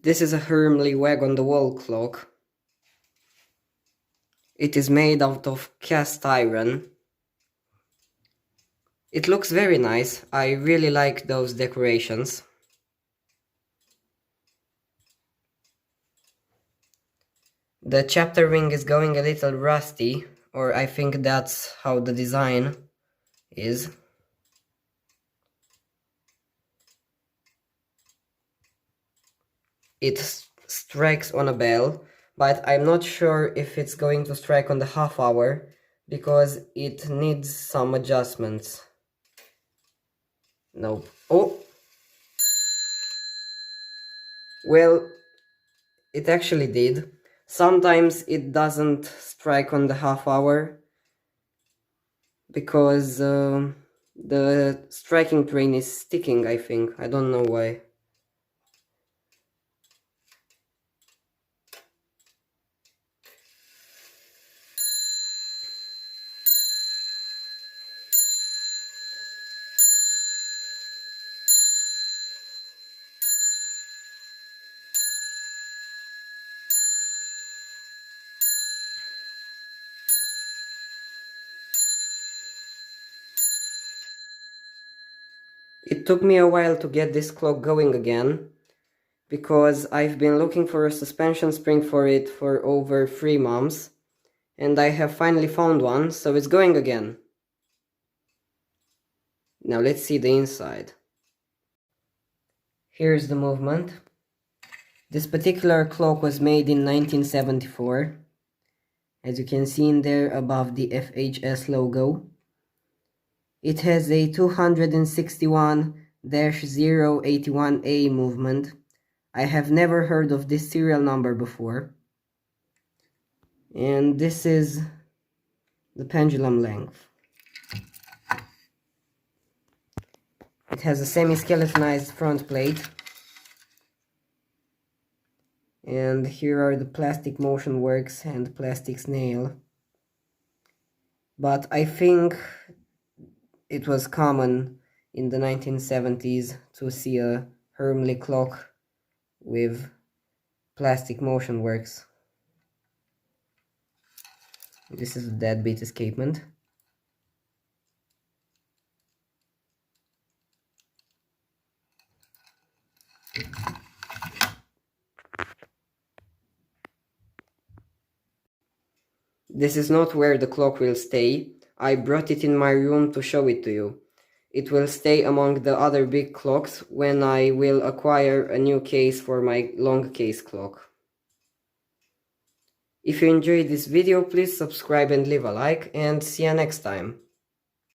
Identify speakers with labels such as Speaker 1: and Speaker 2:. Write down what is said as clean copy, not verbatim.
Speaker 1: This is a Hermle wag-on-the-wall clock. It is made out of cast iron. It looks very nice. I really like those decorations. The chapter ring is going a little rusty, or I think that's how the design is. It strikes on a bell, but I'm not sure if it's going to strike on the half hour, because it needs some adjustments. Nope. Oh! Well, it actually did. Sometimes it doesn't strike on the half hour, because the striking train is sticking, I think. I don't know why. It took me a while to get this clock going again, because I've been looking for a suspension spring for it for over 3 months, and I have finally found one, so it's going again. Now let's see the inside. Here's the movement. This particular clock was made in 1974, as you can see in there above the FHS logo. It has a 261-081A movement. I have never heard of this serial number before. And this is the pendulum length. It has a semi-skeletonized front plate. And here are the plastic motion works and plastic snail. But I think it was common in the 1970s to see a Hermle clock with plastic motion works. This is a deadbeat escapement. This is not where the clock will stay. I brought it in my room to show it to you. It will stay among the other big clocks when I will acquire a new case for my long case clock. If you enjoyed this video, please subscribe and leave a like, and see you next time.